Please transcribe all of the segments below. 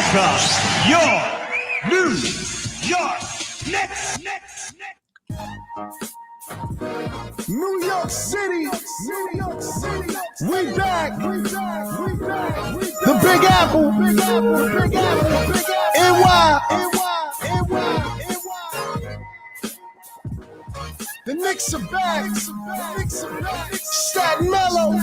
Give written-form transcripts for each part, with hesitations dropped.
from your New York Knicks. New York City, we back. The Big Apple, NY. The Knicks are back. Staten Mellow.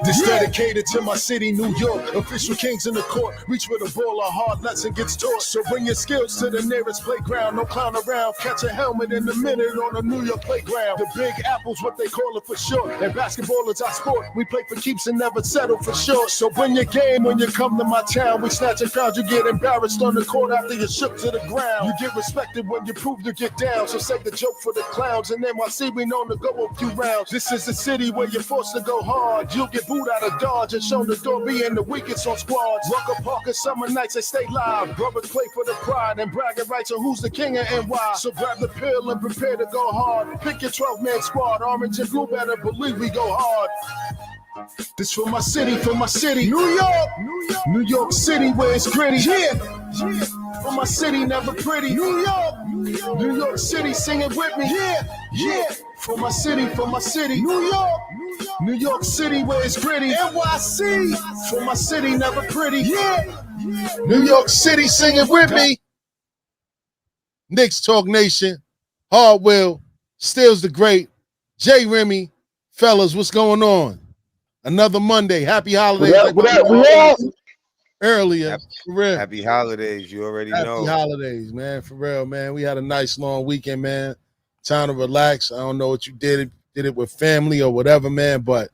This dedicated to my city, New York. Official kings in the court. Reach with a ball of hard nuts and gets taught. So bring your skills to the nearest playground. No clown around. Catch a helmet in a minute on a New York playground. The Big Apple's what they call it for short. And basketball is our sport. We play for keeps and never settle for short. So bring your game when you come to my town. We snatch a crowd. You get embarrassed on the court after you shook to the ground. You get respected when you prove you get down. So save the joke for the clowns. And NYC, we known to go a few rounds. This is a city where you're forced to go hard. You'll get booed out of Dodge and shown the door being the weakest on squads. Rucker Park and summer nights, they stay live. Brothers play for the pride and bragging rights on who's the king of NY. So grab the pill and prepare to go hard. Pick your 12-man squad. Orange and blue better believe we go hard. This for my city, New York City where it's gritty. Yeah. For my city, never pretty. New York City, sing it with me. Yeah. For my city, New York City where it's gritty. NYC, for my city, never pretty. Yeah. New York City, sing it with me. Knicks Talk Nation, Hardwell, Stills the Great, J. Remy, fellas, what's going on? Another Monday. Happy holidays. Earlier. For real. Happy holidays. You already know. Happy holidays, man. For real, man. We had a nice long weekend, man. Time to relax. I don't know what you did it with family or whatever, man. But,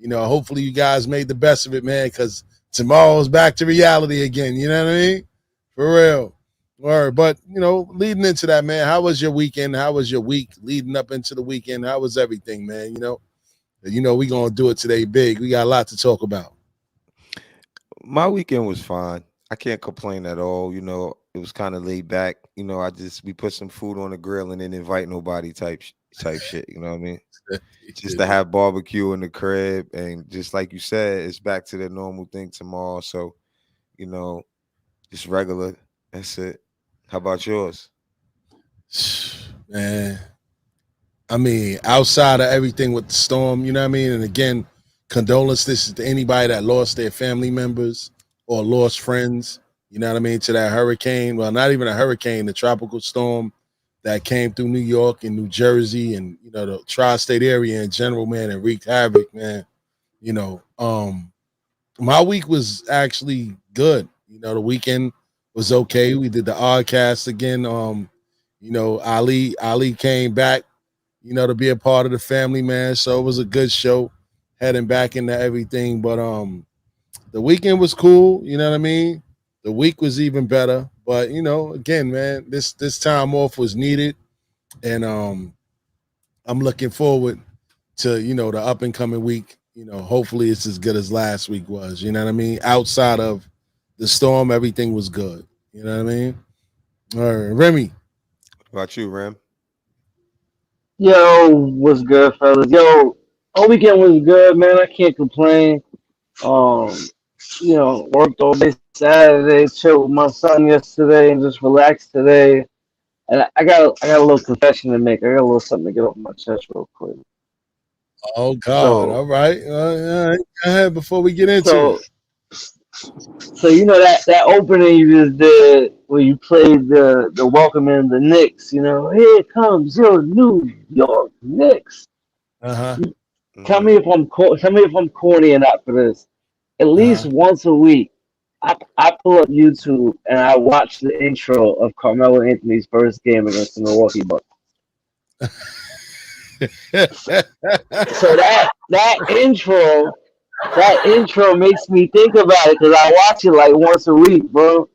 hopefully you guys made the best of it, man, because tomorrow's back to reality again. You know what I mean? For real. All right. But, leading into that, man, how was your weekend? How was your week leading up into the weekend? How was everything, man? We're going to do it today big. We got a lot to talk about. My weekend was fine. I can't complain at all. It was kind of laid back. We put some food on the grill and didn't invite nobody type shit. You know what I mean? Just to have barbecue in the crib. And just like you said, it's back to the normal thing tomorrow. So, just regular. That's it. How about yours? Man. I mean, outside of everything with the storm, you know what I mean? And again, condolences to anybody that lost their family members or lost friends, you know what I mean, to that hurricane. Well, not even a hurricane, the tropical storm that came through New York and New Jersey and, the tri-state area in general, man, and wreaked havoc, man. My week was actually good. The weekend was okay. We did the Oddcast again. Ali came back, to be a part of the family, man. So it was a good show, heading back into everything. But the weekend was cool, you know what I mean? The week was even better. But, again, man, this time off was needed. And I'm looking forward to, the up and coming week. Hopefully it's as good as last week was, you know what I mean? Outside of the storm, everything was good. You know what I mean? All right, Remy. What about you, Rem? Yo, what's good, fellas? Yo, all weekend was good, man. I can't complain. Worked all day Saturday, chilled with my son yesterday, and just relaxed today. And I got a little confession to make. I got a little something to get off my chest real quick. Oh God! All right. Go ahead before we get into it. So that opening you just did where you played the welcoming the Knicks. Here comes your New York Knicks. Tell me if I'm corny or not for this. At least once a week, I pull up YouTube and I watch the intro of Carmelo Anthony's first game against the Milwaukee Bucks. So that intro makes me think about it because I watch it like once a week, bro.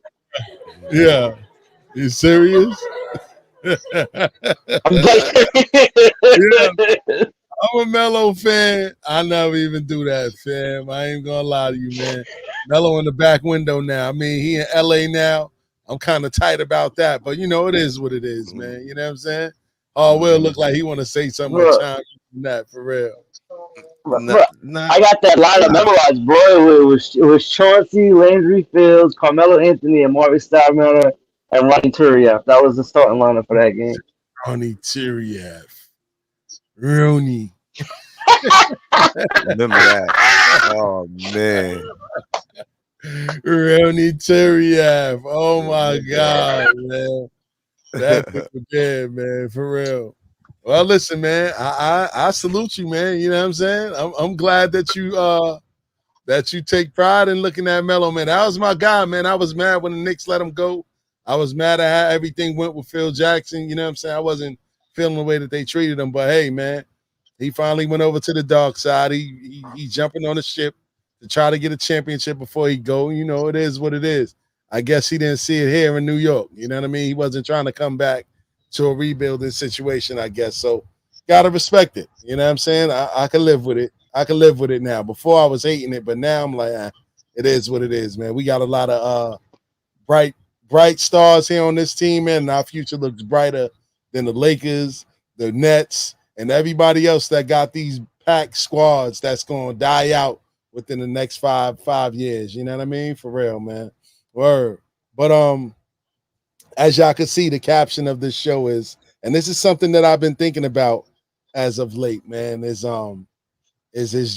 Yeah. You serious? I'm I'm a Melo fan. I never even do that, fam. I ain't gonna lie to you, man. Melo in the back window now. I mean, he in LA now. I'm kind of tight about that, but it is what it is, man. You know what I'm saying? Oh, Will look like he want to say something on that for real. Bro, Not I got that lineup nah. memorized, bro. It was Chauncey, Landry Fields, Carmelo Anthony, and Marcus Stoudemire, and Ronnie Turiaf. That was the starting lineup for that game. Ronnie Turiaf. Rooney. Remember that. Oh man. Ronnie Turiaf. Oh my Remember that. God, man. That nigga dead, man, for real. Well, listen, man. I salute you, man. You know what I'm saying? I'm glad that you take pride in looking at Melo, man. That was my guy, man. I was mad when the Knicks let him go. I was mad at how everything went with Phil Jackson. You know what I'm saying? I wasn't feeling the way that they treated him. But hey, man, he finally went over to the dark side. He jumping on the ship to try to get a championship before he go. You know, it is what it is. I guess he didn't see it here in New York. You know what I mean? He wasn't trying to come back to a rebuilding situation, I guess. So gotta respect it. You know what I'm saying? I can live with it. I can live with it now. Before I was hating it, but now I'm like, it is what it is, man. We got a lot of bright, bright stars here on this team, man, and our future looks brighter than the Lakers, the Nets, and everybody else that got these packed squads that's gonna die out within the next five years. You know what I mean? For real, man. Word. But as y'all can see, the caption of this show is, and this is something that I've been thinking about as of late, man, is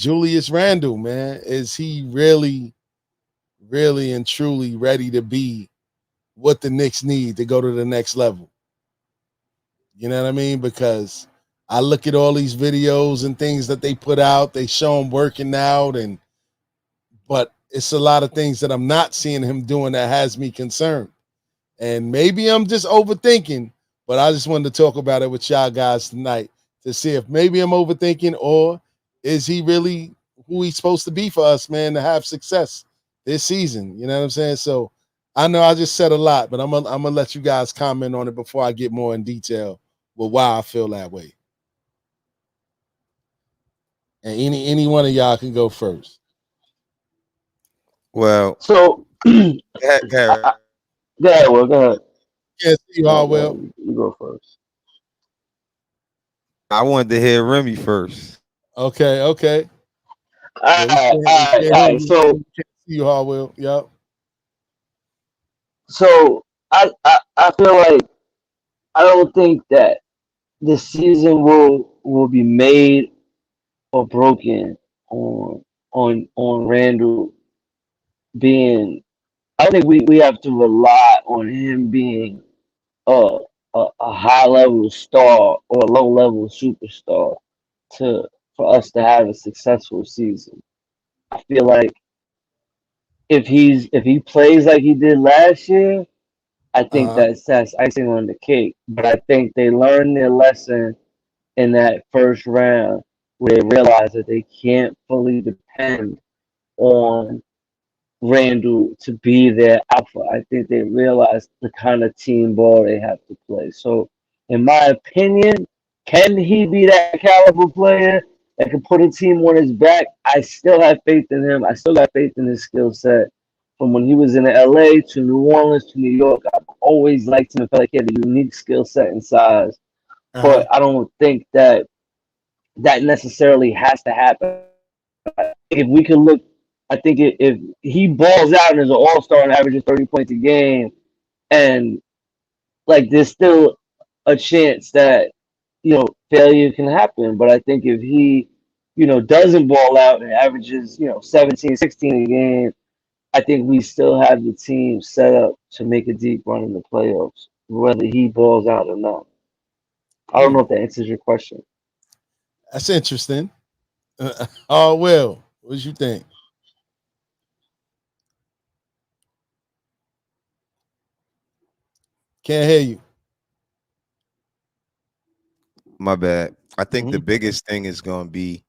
Julius Randle, man. Is he really, really and truly ready to be what the Knicks need to go to the next level? You know what I mean? Because I look at all these videos and things that they put out, they show him working out, but it's a lot of things that I'm not seeing him doing that has me concerned. And maybe I'm just overthinking, but I just wanted to talk about it with y'all guys tonight to see if maybe I'm overthinking, or is he really who he's supposed to be for us, man, to have success this season. You know what I'm saying? So I know I just said a lot, but I'm gonna let you guys comment on it before I get more in detail with why I feel that way. And any one of y'all can go first. Well, So, Garrett, go ahead, Will. Go ahead. Can't see you Go all ahead, go well. ahead. You go first. I wanted to hear Remy first. Okay. All Yeah, right, all we right, can't all hear right. you. So, We can't see you all well. Yep. so I feel like I don't think that the season will be made or broken on Randall being. I think we have to rely on him being a a high level star or a low level superstar to for us to have a successful season. I feel like if he plays like he did last year, I think Uh-huh. that's icing on the cake. But I think they learned their lesson in that first round where they realized that they can't fully depend on Randall to be their alpha. I think they realized the kind of team ball they have to play. So, in my opinion, can he be that caliber player that can put a team on his back? I still have faith in him. I still got faith in his skill set. From when he was in LA to New Orleans to New York, I've always liked him. I felt like he had a unique skill set and size. Uh-huh. But I don't think that that necessarily has to happen. If we could look, I think if he balls out and is an all star and averages 30 points a game, and like there's still a chance that failure can happen. But I think if he doesn't ball out and averages 17, 16 a game, I think we still have the team set up to make a deep run in the playoffs, whether he balls out or not. I don't know if that answers your question. That's interesting. Oh well, what you think? Can't hear you. My bad. I think the Mhm. biggest thing is going to be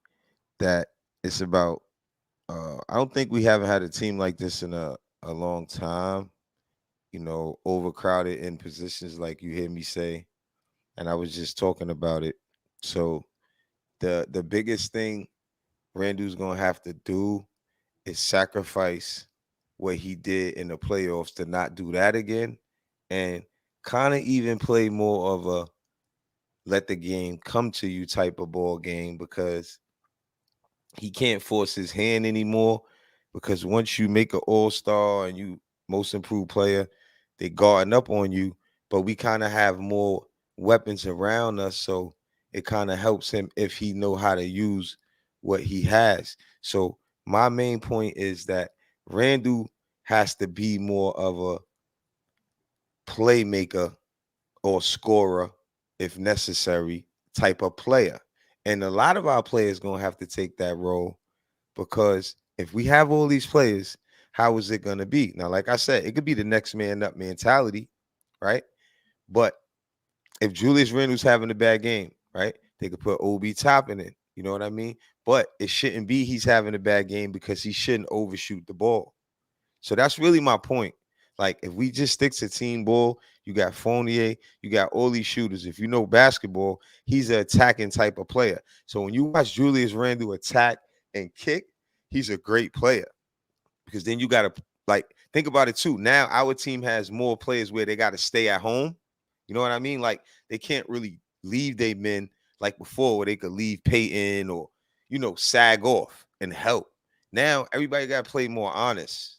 that it's about. I don't think we haven't had a team like this in a long time. Overcrowded in positions, like you hear me say, and I was just talking about it. So the biggest thing Randall's gonna have to do is sacrifice what he did in the playoffs to not do that again, and kind of even play more of a let the game come to you type of ball game, because he can't force his hand anymore, because once you make an all-star and you most improved player, they guarding up on you. But we kind of have more weapons around us, so it kind of helps him if he know how to use what he has. So my main point is that Randle has to be more of a playmaker or scorer, if necessary, type of player. And a lot of our players going to have to take that role, because if we have all these players, how is it going to be? Now, like I said, it could be the next man up mentality, right? But if Julius Randle's having a bad game, right, they could put OB Toppin in. You know what I mean? But it shouldn't be he's having a bad game, because he shouldn't overshoot the ball. So that's really my point. Like, if we just stick to team ball, you got Fournier, you got all these shooters. If you know basketball, he's an attacking type of player. So when you watch Julius Randle attack and kick, he's a great player, because then you got to, like, think about it too. Now our team has more players where they got to stay at home. You know what I mean? Like, they can't really leave their men like before, where they could leave Peyton or, sag off and help. Now everybody got to play more honest.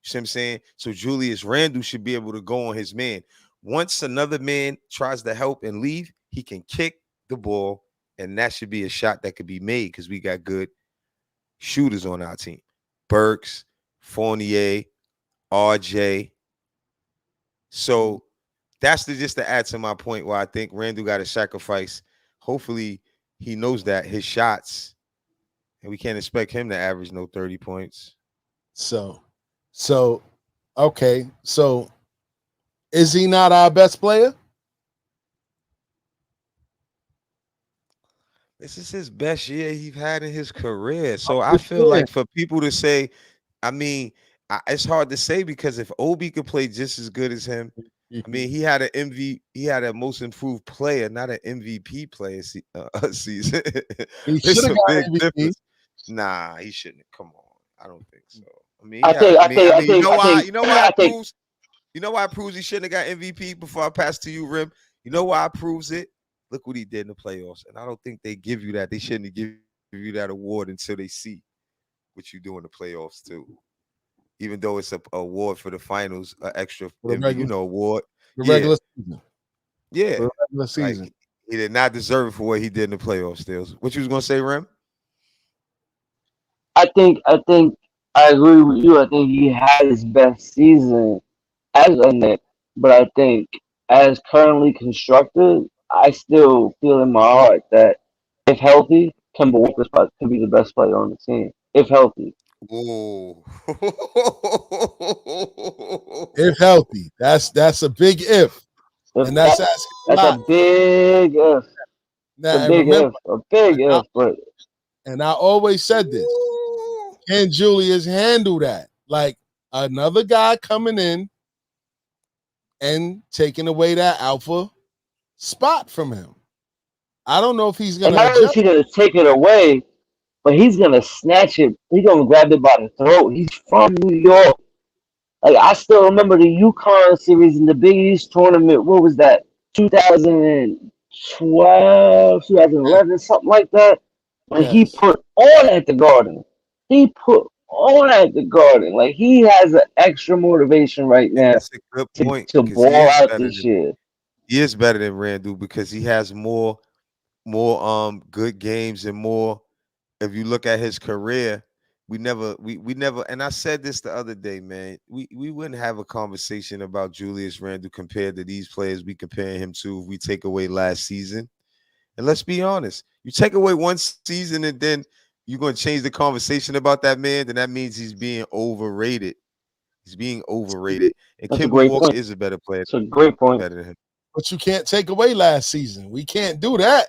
You see what I'm saying? So Julius Randle should be able to go on his man. Once another man tries to help and leave, he can kick the ball, and that should be a shot that could be made, because we got good shooters on our team. Burks, Fournier, RJ. So that's just to add to my point, where I think Randle got to sacrifice. Hopefully he knows that his shots, and we can't expect him to average no 30 points. So, okay. So, is he not our best player? This is his best year he's had in his career. So I feel like for people to say, I mean, it's hard to say, because if Obi could play just as good as him, I mean, he had he had a most improved player, not an MVP player season. It's a big difference. Nah, he shouldn't. Come on, I don't think so. I mean, you know why it proves he shouldn't have got MVP? Before I pass to you, Rim, you know why it proves it? Look what he did in the playoffs, and I don't think they give you that. They shouldn't give you that award until they see what you do in the playoffs too. Even though it's a award for the finals, an extra award. The regular season. Yeah. The regular season. Like, he did not deserve it for what he did in the playoffs still. What you was gonna say, Rem? I think I agree with you. I think he had his best season as a Knick, but I think as currently constructed, I still feel in my heart that if healthy, Kemba Walker can be the best player on the team. If healthy. Whoa. If healthy. That's a big if. And that's a big if. Now, a big if. But and I always said this. Can Julius handle that? Like, another guy coming in and taking away that alpha spot from him. I don't know if he's gonna. Not only is he gonna take it away, but he's gonna snatch it. He's gonna grab it by the throat. He's from New York. Like, I still remember the UConn series in the Big East tournament. What was that? 2012, 2011, something like that. When he put on at the Garden. Like, he has an extra motivation right now. That's a good point, to ball out this year. He is better than Randle, because he has more good games and more. If you look at his career, we never, and I said this the other day, man, we wouldn't have a conversation about Julius Randle compared to these players we comparing him to if we take away last season. And let's be honest, you take away one season and then you're going to change the conversation about that man, then that means he's being overrated. He's being overrated. And Kemba Walker is a better player. That's a great point. But you can't take away last season. We can't do that.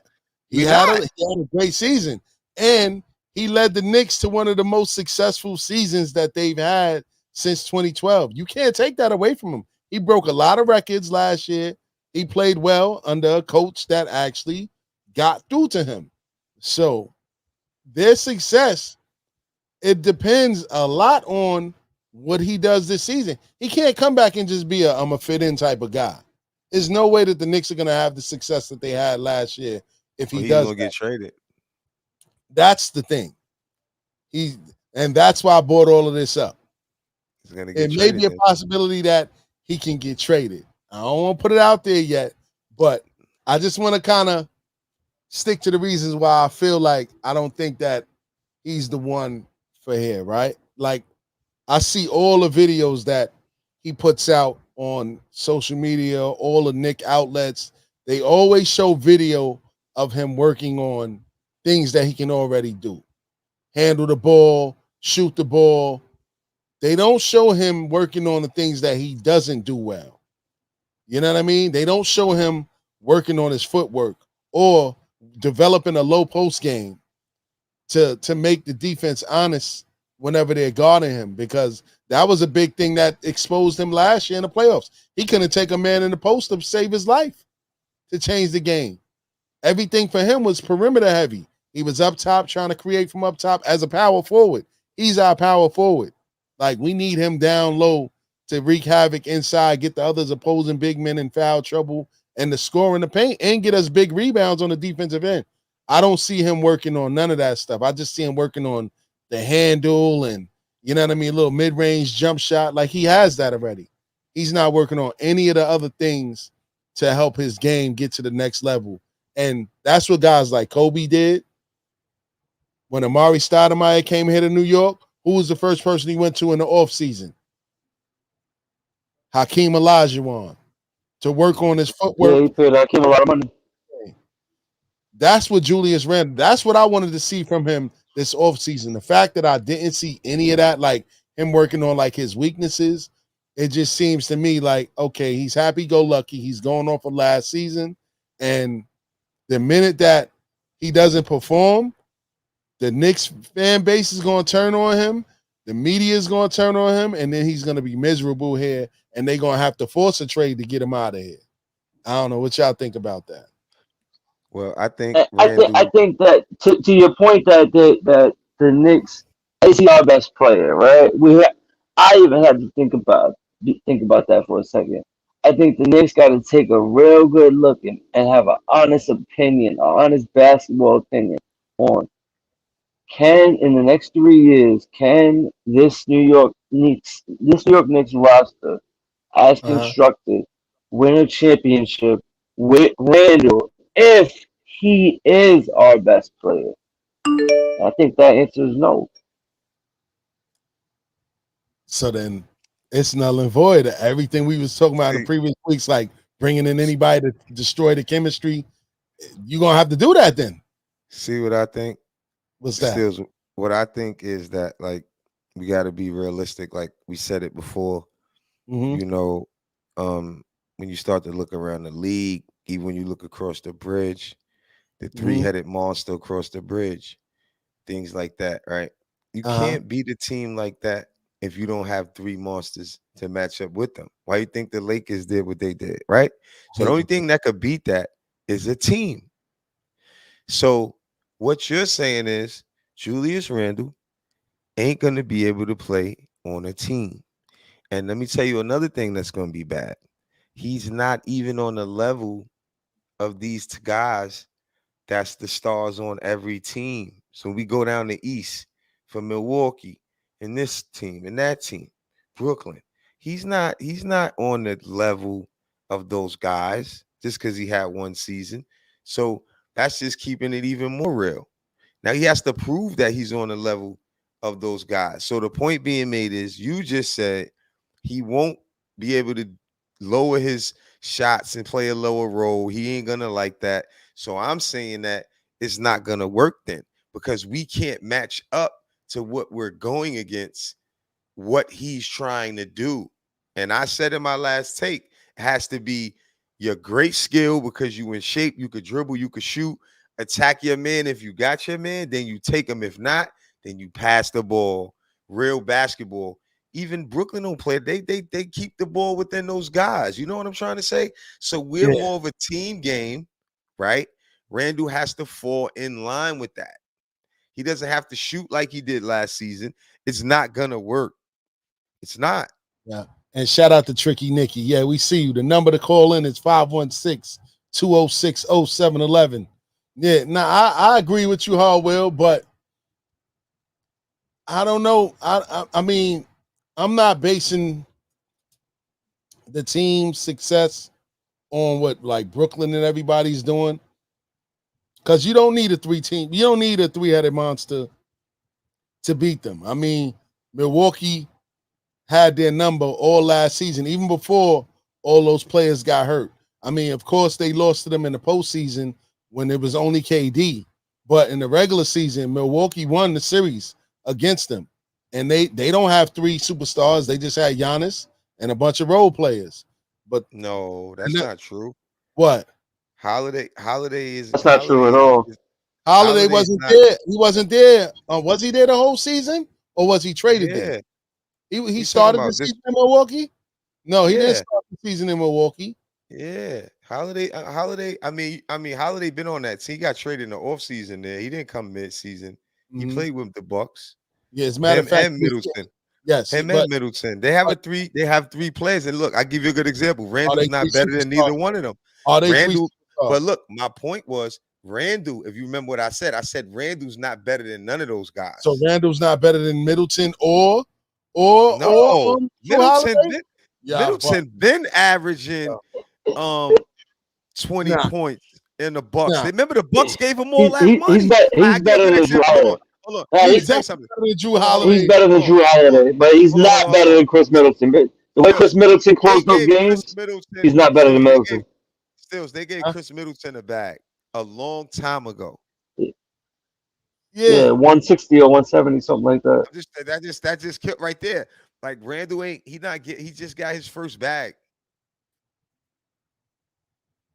He had a great season. And he led the Knicks to one of the most successful seasons that they've had since 2012. You can't take that away from him. He broke a lot of records last year. He played well under a coach that actually got through to him. So their success, it depends a lot on what he does this season. He can't come back and just be I'm a fit-in type of guy. There's no way that the Knicks are going to have the success that they had last year if he does. He's going to get traded. That's the thing. And that's why I brought all of this up. He's gonna get It may traded. be a possibility that he can get traded. I don't want to put it out there yet, but I just want to kind of stick to the reasons why I feel like I don't think that he's the one for here, right? Like, I see all the videos that he puts out on social media, all the Nick outlets. They always show video of him working on things that he can already do. Handle the ball, shoot the ball. They don't show him working on the things that he doesn't do well. You know what I mean? They don't show him working on his footwork or developing a low post game to make the defense honest whenever they're guarding him, because that was a big thing that exposed him last year in the playoffs. He couldn't take a man in the post to save his life to change the game. Everything for him was perimeter heavy. He was up top trying to create from up top as a power forward. He's our power forward. Like, we need him down low to wreak havoc inside, get the others opposing big men in foul trouble, and to score in the paint and get us big rebounds on the defensive end. I don't see him working on none of that stuff. I just see him working on the handle and, you know what I mean, a little mid-range jump shot. Like, he has that already. He's not working on any of the other things to help his game get to the next level. And that's what guys like Kobe did. When Amari Stoudemire came here to New York, who was the first person he went to in the offseason? Hakeem Olajuwon, to work on his footwork. Yeah, he paid Hakeem a lot of money. That's what Julius Randle, that's what I wanted to see from him this offseason. The fact that I didn't see any of that, like him working on like his weaknesses, it just seems to me like, okay, he's happy-go-lucky. He's going off of last season. And the minute that he doesn't perform, the Knicks fan base is going to turn on him. The media is going to turn on him. And then he's going to be miserable here. And they're going to have to force a trade to get him out of here. I don't know what y'all think about that. Well, I think I think that to your point that the Knicks is he our best player, right? I even had to think about that for a second. I think the Knicks got to take a real good look and have an honest opinion, an honest basketball opinion on can in the next 3 years can this New York Knicks roster as constructed win a championship with Randall if he is our best player? I think that answer is no. So then it's null and void. Everything we was talking about in the previous weeks, like bringing in anybody to destroy the chemistry, you're going to have to do that then. See what I think? What's that? What I think is that, like, we got to be realistic. Like we said it before, you know, when you start to look around the league, even when you look across the bridge, the three-headed monster across the bridge, things like that, right? You can't beat a team like that if you don't have three monsters to match up with them. Why you think the Lakers did what they did, right? So the only thing that could beat that is a team. So what you're saying is Julius Randle ain't going to be able to play on a team. And let me tell you another thing that's going to be bad. He's not even on the level of these guys that's the stars on every team. So we go down the East for Milwaukee and this team and that team, Brooklyn. He's not on the level of those guys just because he had one season. So that's just keeping it even more real. Now he has to prove that he's on the level of those guys. So the point being made is you just said he won't be able to lower his shots and play a lower role. He ain't gonna like that. So I'm saying that it's not gonna work then because we can't match up to what we're going against, what he's trying to do. And I said in my last take, it has to be your great skill because you in shape, you could dribble, you could shoot, attack your man. If you got your man, then you take him. If not, then you pass the ball. Real basketball. Even Brooklyn don't play. They keep the ball within those guys. You know what I'm trying to say? So we're more of a team game, right? Randle has to fall in line with that. He doesn't have to shoot like he did last season. It's not gonna work. It's not. Yeah. And shout out to Tricky Nicky. Yeah, we see you. The number to call in is 516-206-0711. Yeah, now I agree with you, Harwell, but I don't know. I mean, I'm not basing the team's success on what like Brooklyn and everybody's doing. Because you don't need a you don't need a three-headed monster to beat them. I mean, Milwaukee had their number all last season, even before all those players got hurt. I mean, of course, they lost to them in the postseason when it was only KD. But in the regular season, Milwaukee won the series against them. And they don't have three superstars. They just had Giannis and a bunch of role players. But no, that's not true. What? Holiday That's not true at all. Holiday wasn't there. He wasn't there. Was he there the whole season, or was he traded there? He started the season in Milwaukee. No, he didn't start the season in Milwaukee. Yeah, Holiday. I mean, Holiday been on that team. He got traded in the offseason there. He didn't come mid-season. He played with the Bucks. Yeah, as a matter of fact, and Middleton. Yes, him and Middleton. They have They have three players. And look, I give you a good example. Randle's not better than neither one of them. Randle. But look, my point was Randle. If you remember what I said Randle's not better than none of those guys. So Randle's not better than Middleton or Middleton been averaging 20 points in the Bucks. Remember the Bucks gave him all that money. He's better than Drew Holiday. Hold on. He's better than Drew Holiday. He's better than Drew Holiday, but he's not better than Chris Middleton. The way Chris Middleton closed those games, he's not better than Middleton. They gave Chris Middleton a bag a long time ago. Yeah, 160 or 170, something like that. That just kept right there. Like Randle he just got his first bag.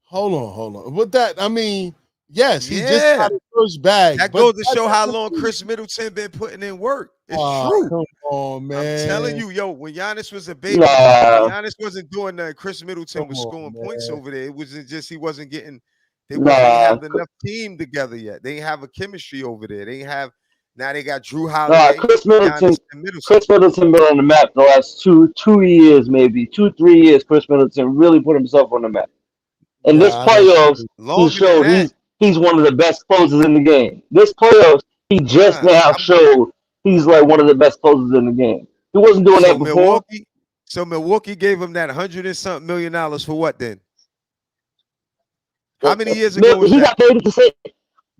Hold on. With that, I mean, yes, he just got his first bag. That goes to show how long Chris Middleton been putting in work. It's true. Come on, man. I'm telling you, when Giannis was a baby, Giannis wasn't doing that. Chris Middleton was scoring points over there. It wasn't just he wasn't getting. They didn't have enough team together yet. They didn't have a chemistry over there. They have. Now they got Drew Holiday. Chris Middleton been on the map the last 2 years, maybe 2-3 years. Chris Middleton really put himself on the map. In this playoffs, he showed he's one of the best closers in the game. This playoffs, he just now showed he's like one of the best closers in the game. He wasn't doing that before. Milwaukee gave him that $100 and something million for what then? How many years ago was he got paid at the same.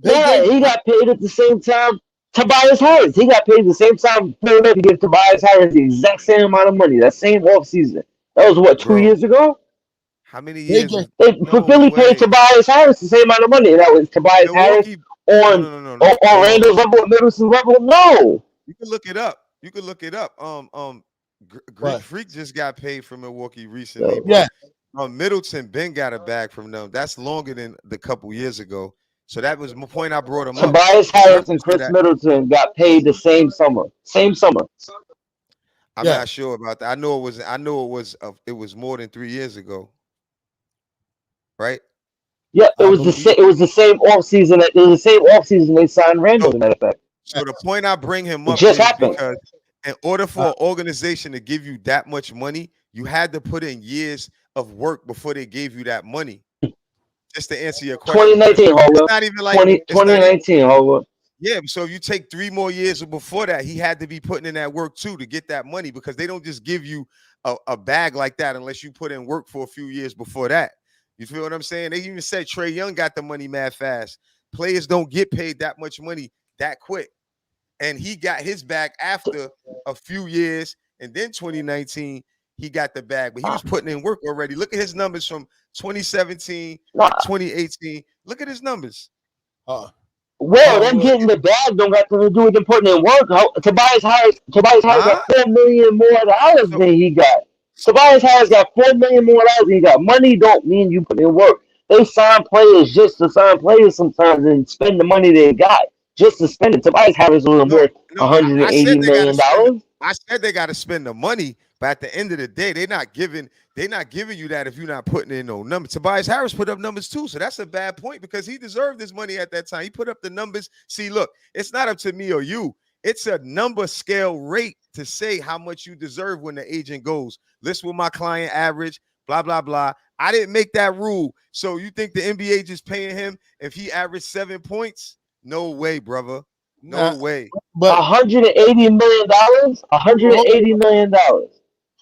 He got paid at the same time. Tobias Harris. He got paid at the same time. He gave Tobias Harris the exact same amount of money. That same offseason. That was what 2 years ago. How many years? Philly paid Tobias Harris the same amount of money. That was Tobias Harris on Randle's level, Middleton's level. No. You can look it up. Greek Freak just got paid from Milwaukee recently. Yeah. Middleton Ben got a bag from them. That's longer than the couple years ago. So that was my point. I brought him up. Tobias Harris and Chris Middleton got paid the same summer. I'm not sure about that. I know it was more than 3 years ago. Right? Yeah, it was the same offseason. It was the same offseason they signed Randle, as a matter of fact. So the point I bring him up is because in order for an organization to give you that much money, you had to put in years of work before they gave you that money. Just to answer your question. 2019, it's not even like 2019, yeah, so if you take 3 more years before that, he had to be putting in that work too to get that money because they don't just give you a bag like that unless you put in work for a few years before that. You feel what I'm saying? They even said Trae Young got the money mad fast. Players don't get paid that much money that quick. And he got his bag after a few years. And then 2019, he got the bag. But he was putting in work already. Look at his numbers from 2017, 2018. Look at his numbers. Them getting the bag don't got to do with them putting in work. Tobias Harris got $4 million more than he got. Tobias Harris got $4 million more than he got. Money don't mean you put in work. They sign players just to sign players sometimes and spend the money they got just to spend it. Tobias Harris was worth $180 million. I said they got to spend the money, but at the end of the day, they're not giving you that if you're not putting in no numbers. Tobias Harris put up numbers too, so that's a bad point because he deserved his money at that time. He put up the numbers. See, look, it's not up to me or you. It's a number scale rate to say how much you deserve when the agent goes. Listen what my client average, blah, blah, blah. I didn't make that rule. So you think the NBA just paying him if he averaged 7 points? No way, brother. No Nah, way. but $180 million. $180 million.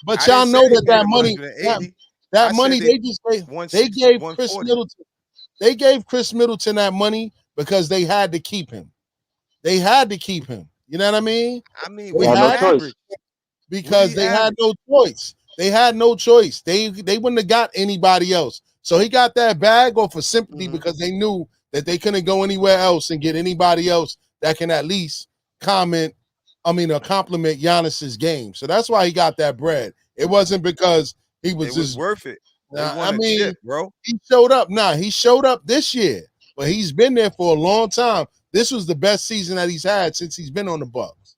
but I y'all didn't say know they that paid him money, 180. that I said money they they 160, gave Chris 140. Middleton. They gave Chris Middleton that money because they had to keep him. They had to keep him. You know what I mean? I mean, They They what had he no had choice. averaged? What because he they had averaged? no choice. They had no choice. They wouldn't have got anybody else. So he got that bag off of sympathy Mhm. because they knew that they couldn't go anywhere else and get anybody else that can at least or compliment Giannis's game. So that's why he got that bread. It wasn't because he was It was just. worth it. They I won a mean, chip, bro. he showed up. He showed up this year, but he's been there for a long time. This was the best season that he's had since he's been on the Bucks.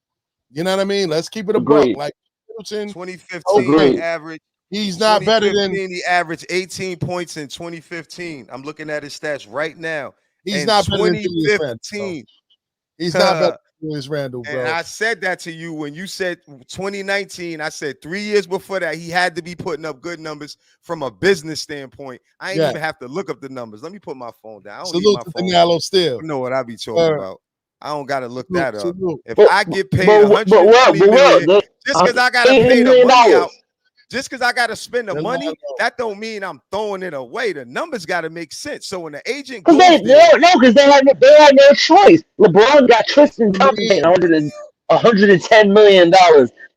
You know what I mean? Let's keep it a buck. Agreed. Like Middleton, 2015, he okay, Agreed. averaged he's not better than 2015, he averaged 18 points in 2015. I'm looking at his stats right now. he's In not better than Julius Randle, bro. 2015, He's not better than Julius Randle, and bro. I said that to you when you said 2019. I said 3 years before that, he had to be putting up good numbers from a business standpoint. I ain't Yeah. even have to look up the numbers. Let me put my phone down. I don't need Salute my to phone. Danilo still. You know what I be talking about. I don't got to look that up. Salute. If But I get paid but 120 million, they, just because I got to pay $80 the million. money out, just because I got to spend the money, Danilo. that don't mean I'm throwing it away. The numbers got to make sense. So when the agent Because goes there, they had no choice. LeBron got Tristan I Thompson paying mean, $110 million.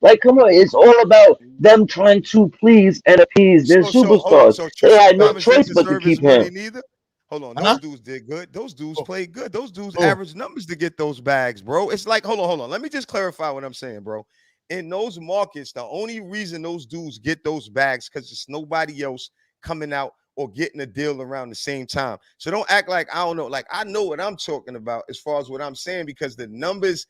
Like, come on, it's all about them trying to please and appease their so hold on. superstars. So They Tristan had no Thompson didn't choice but to deserve his keep money him. neither. Hold on, huh? those dudes did good. Those dudes Oh, played good. Those dudes oh, average numbers to get those bags, bro. It's like, hold on. Let me just clarify what I'm saying, bro. In those markets, the only reason those dudes get those bags because it's nobody else coming out or getting a deal around the same time. So don't act like I don't know. Like I know what I'm talking about as far as what I'm saying because the numbers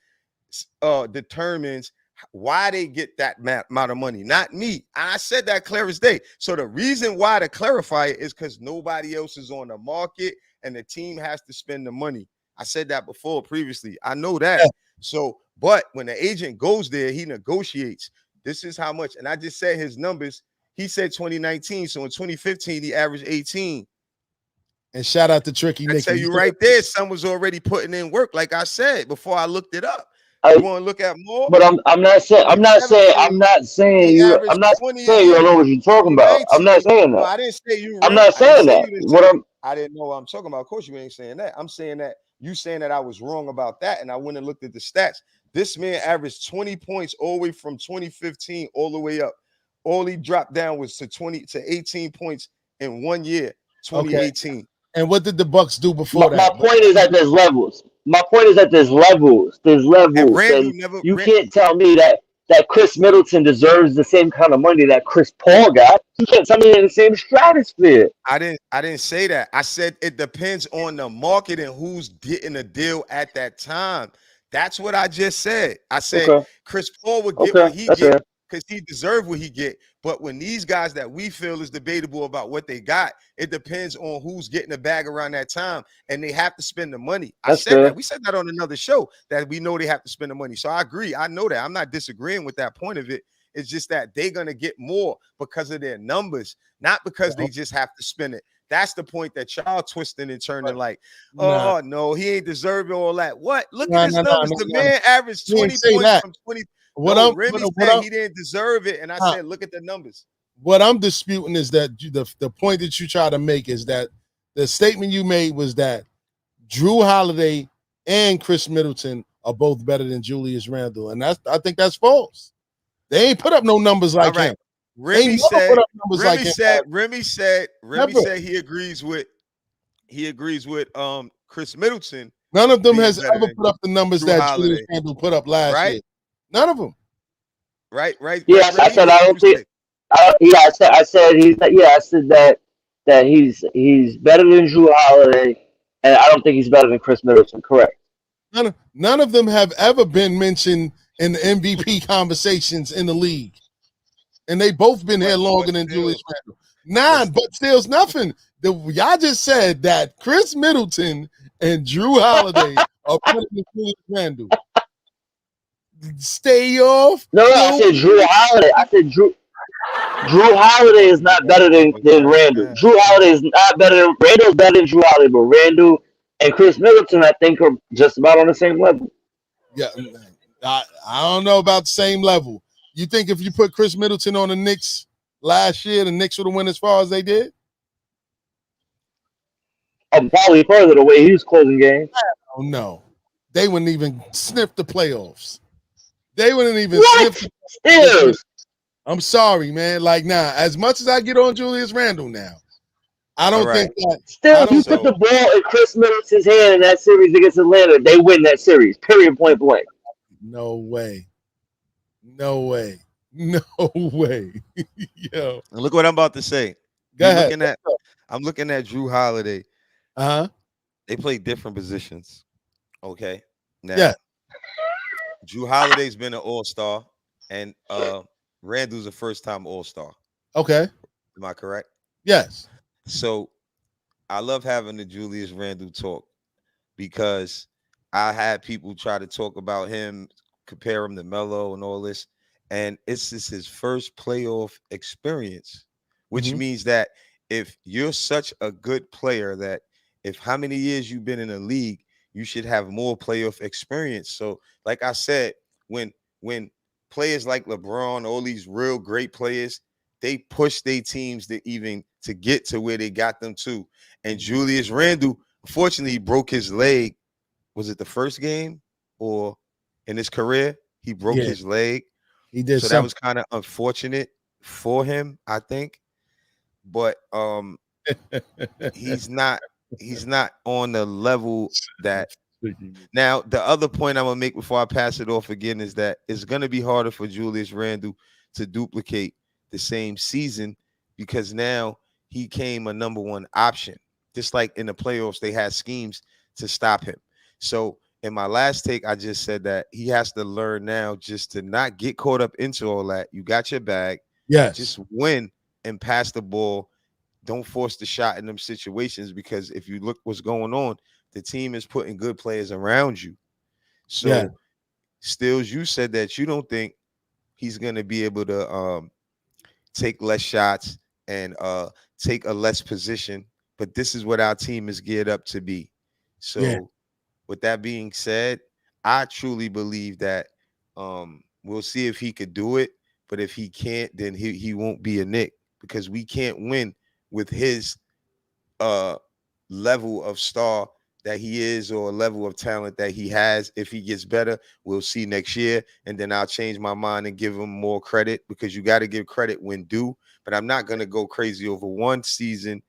determines why they get that amount of money, not me. I said that clear as day. So the reason why to clarify it is because nobody else is on the market and the team has to spend the money. I said that before previously. I know that. yeah. So, but when the agent goes there, he negotiates. This is how much. And I just said his numbers. He said 2019. So in 2015, he averaged 18. And shout out to Tricky I Nicky. tell you right there, son was already putting in work, like I said before I looked it up. I, You want to look at more? but I'm not saying I'm not saying 2017, he I'm averaged not 20 a saying you don't year. know what you're talking about. I'm not 2019, saying no, that. I didn't say you I'm ran. not I didn't saying say that. you didn't What say. I'm I didn't know what I'm talking about. Of course, you ain't saying that. I'm saying that you saying that I was wrong about that, and I went and looked at the stats. This man averaged 20 points all the way from 2015 all the way up. All he dropped down was to 18 points in 1 year, Okay. 2018. And what did the Bucks do before my that? point is that there's levels. My point is that there's levels. There's And levels, Randall and never. you can't tell me that Chris Middleton deserves the same kind of money that Chris Paul got. You can't tell me they're in the same stratosphere. I didn't say that. I said it depends on the market and who's getting a deal at that time. That's what I just said. I said Okay, Chris Paul would get okay, what he that's get fair. because he deserved what he get. But when these guys that we feel is debatable about what they got, it depends on who's getting the bag around that time, and they have to spend the money. I That's said that. fair. We said that on another show that we know they have to spend the money. So I agree. I know that. I'm not disagreeing with that point of it. It's just that they're gonna get more because of their numbers, not because they just have to spend it. That's the point that y'all twisting and turning like, Nah, oh no, he ain't deserving all that. What? Look at nah, his nah, nah, numbers. nah, The nah. man averaged He didn't 20 say points that. from 20. What No, I'm Remy what said I'm he didn't deserve it. And I uh, said, look at the numbers. what I'm disputing is that the point that you try to make is that the statement you made was that Drew Holiday and Chris Middleton are both better than Julius Randle, and I think that's false. They ain't put up no numbers All like right. him. They Remy never put said, up numbers like him. Remy Never. said he agrees with Chris Middleton None of them being has better ever than put up the numbers Drew that Julius Holiday. Randle put up last Right? year. None of them. Right, Yeah, I Remy? said What I did don't you think. say? Yeah, I said I said that he's better than Drew Holiday, and I don't think he's better than Chris Middleton. Correct. None of them have ever been mentioned in the MVP conversations in the league. And they both been here longer than Still, Julius Randle. Nine, but still's nothing. Y'all just said that Chris Middleton and Drew Holiday are better than Julius Randle. Stay off. No, I No. said Drew Holiday. I said Drew Holiday is not better than Randall. Drew Holiday is not better than Randall's better than Drew Holiday, but Randall and Chris Middleton I think are just about on the same level. Yeah, I don't know about the same level. You think if you put Chris Middleton on the Knicks last year, the Knicks would have won as far as they did? Probably further the way he was closing games. Oh no, they wouldn't even sniff the playoffs. They wouldn't even What? sniff. Still, I'm sorry, man. Like now, as much as I get on Julius Randle now, I don't think that. still, I if you don't. put the ball in Chris Middleton's hand in that series against Atlanta, they win that series. Period. Point blank. No way. No way. No way. Yo, And look what I'm about to say. go ahead. I'm looking at Drew Holiday. Uh huh. They play different positions. Okay. Now, Yeah. Drew Holiday's been an all-star, and Randall's a first-time all-star. Okay. Am I correct? Yes. So I love having the Julius Randle talk because I had people try to talk about him, compare him to Melo and all this. And it's just his first playoff experience, which means that if you're such a good player that if how many years you've been in the league, you should have more playoff experience. So, like I said, when players like LeBron, all these real great players, they push their teams to get to where they got them to. And Julius Randle, unfortunately, broke his leg. Was it the first game or in his career? He broke his leg. He did. So that was kind of unfortunate for him, I think. But he's not on the level that. Now, the other point I'm gonna make before I pass it off again is that it's gonna be harder for Julius Randle to duplicate the same season because now he came a number one option. Just like in the playoffs, they had schemes to stop him. So in my last take, I just said that he has to learn now just to not get caught up into all that. You got your bag. Yes. Just win and pass the ball. Don't force the shot in them situations because if you look what's going on, the team is putting good players around you. So, Stills, you said that you don't think he's going to be able to take less shots and take a less position, but this is what our team is geared up to be. So, with that being said, I truly believe that we'll see if he could do it, but if he can't, then he won't be a Knick because we can't win with his level of star that he is or a level of talent that he has. If he gets better, we'll see next year. And then I'll change my mind and give him more credit because you got to give credit when due. But I'm not going to go crazy over one season,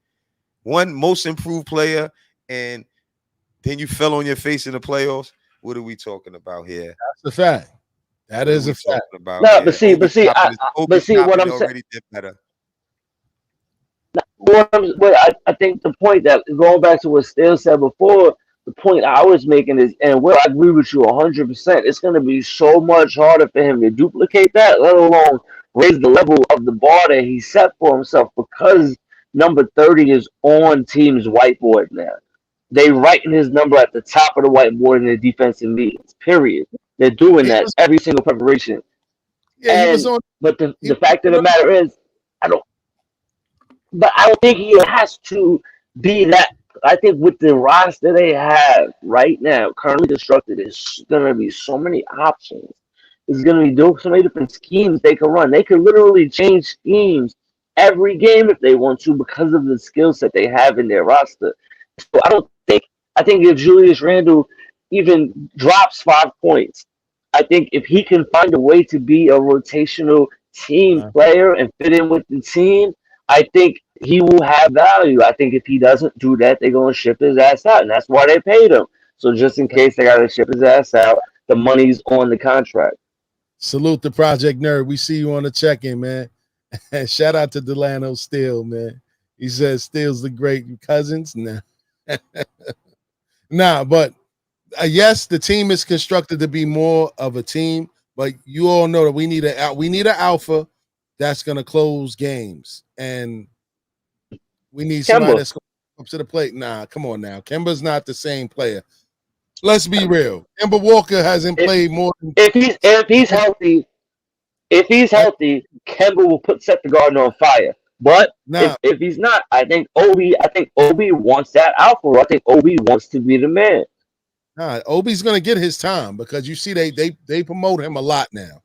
one most improved player, and then you fell on your face in the playoffs. What are we talking about here? That's a fact. That is a fact. About no, here? but see, what I'm saying, already did better. I think the point that going back to what Steele said before, the point I was making is, and where I agree with you 100%, it's going to be so much harder for him to duplicate that, let alone raise the level of the bar that he set for himself because number 30 is on team's whiteboard now. They writing his number at the top of the whiteboard in the defensive meetings. Period. They're doing that every single preparation. Yeah, he was on. But the fact of the matter is, I don't think he has to be that. I think with the roster they have right now, currently constructed, there's going to be so many options. There's going to be so many different schemes they can run. They could literally change schemes every game if they want to because of the skill set they have in their roster. So I think if Julius Randle even drops 5 points, I think if he can find a way to be a rotational team player and fit in with the team, I think he will have value. I think if he doesn't do that, they're going to ship his ass out, and that's why they paid him. So just in case they got to ship his ass out, the money's on the contract. Salute the Project Nerd. We see you on the check-in, man. And shout out to Delano Steele, man. He says Steele's the great Cousins. Nah, but yes, the team is constructed to be more of a team, but you all know that we need an alpha that's going to close games, and we need somebody that's going to come up to the plate. Nah, come on now. Kemba's not the same player. Let's be real. Kemba Walker hasn't played more than if he's healthy, Kemba will set the Garden on fire. But if he's not, I think Obi wants that alpha. I think Obi wants to be the man. Obi's gonna get his time because you see they promote him a lot now.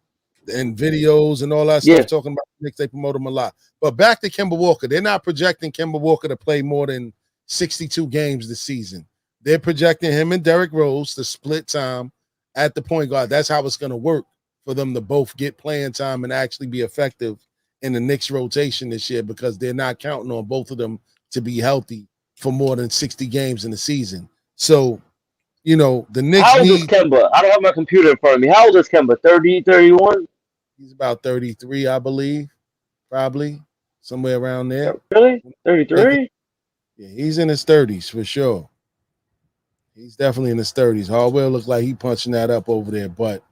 And videos and all that stuff talking about the Knicks, they promote him a lot. But back to Kemba Walker, they're not projecting Kemba Walker to play more than 62 games this season. They're projecting him and Derrick Rose to split time at the point guard. That's how it's going to work for them to both get playing time and actually be effective in the Knicks rotation this year because they're not counting on both of them to be healthy for more than 60 games in the season. So, the Knicks How old is Kemba? I don't have my computer in front of me. How old is Kemba? 30, 31? He's about 33, I believe, probably somewhere around there. Really? 33? Yeah, he's in his 30s for sure. He's definitely in his 30s. Hardwell looks like he punching that up over there, but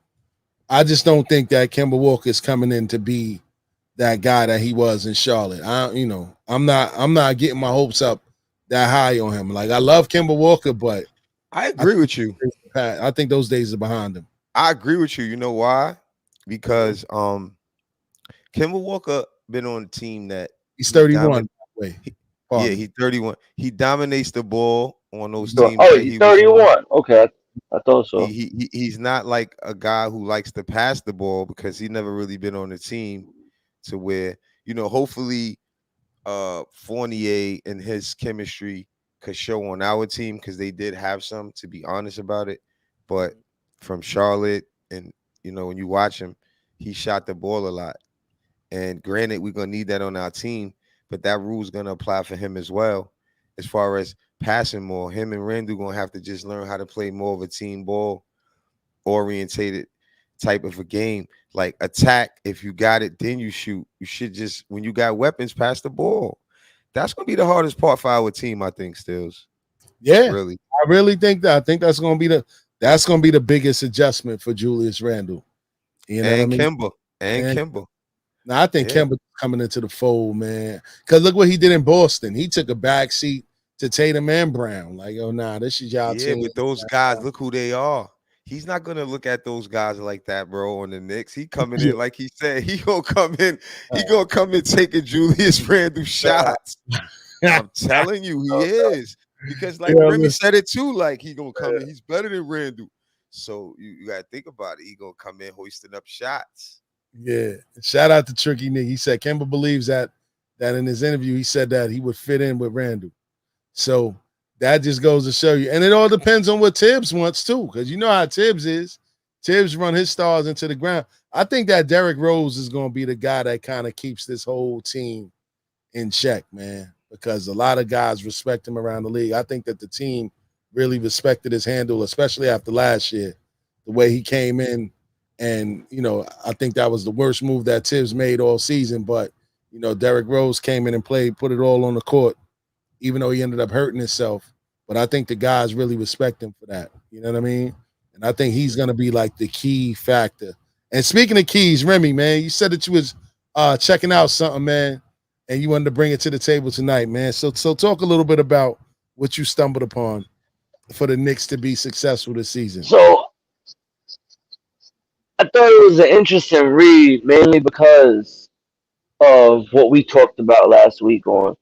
I just don't think that Kemba Walker is coming in to be that guy that he was in Charlotte. I'm not getting my hopes up that high on him. Like I love Kemba Walker, but I agree with you. I think those days are behind him. I agree with you. You know why? Because Kemba Walker been on a team that he's 31. He's 31. He dominates the ball on those teams. Oh, he's 31. Okay, I thought so. He's not like a guy who likes to pass the ball because he never really been on a team to where hopefully Fournier and his chemistry could show on our team because they did have some, to be honest about it. But from Charlotte and when you watch him, he shot the ball a lot. And granted, we're going to need that on our team, but that rule is going to apply for him as well. As far as passing more, him and Randle going to have to just learn how to play more of a team ball orientated type of a game. Like attack, if you got it, then you shoot. You should just, when you got weapons, pass the ball. That's going to be the hardest part for our team, I think, Stills. Yeah, really. I really think that. I think that's going to be the biggest adjustment for Julius Randle. And Kemba. Kemba. Now, I think Kemba coming into the fold, man. Because look what he did in Boston. He took a back seat to Tatum and Brown. Like, this is y'all team. Yeah, but those guys, look who they are. He's not going to look at those guys like that, bro, on the Knicks. He coming in, like he said, he going to come in. He going to come in taking Julius Randle shots. I'm telling you, he is. Because like Remy said it too, like he going to come in. He's better than Randle. So you got to think about it. He going to come in hoisting up shots. Yeah. Shout out to Tricky Nick. He said Kemba believes that in his interview, he said that he would fit in with Randle. So that just goes to show you. And it all depends on what Tibbs wants too, because you know how Tibbs is. Tibbs run his stars into the ground. I think that Derrick Rose is going to be the guy that kind of keeps this whole team in check, man, because a lot of guys respect him around the league. I think that the team really respected his handle, especially after last year, the way he came in. And, I think that was the worst move that Tibbs made all season. But, Derrick Rose came in and played, put it all on the court, even though he ended up hurting himself. But I think the guys really respect him for that. You know what I mean? And I think he's going to be like the key factor. And speaking of keys, Remy, man, you said that you was checking out something, man, and you wanted to bring it to the table tonight, man. So talk a little bit about what you stumbled upon for the Knicks to be successful this season. So I thought it was an interesting read, mainly because of what we talked about last week on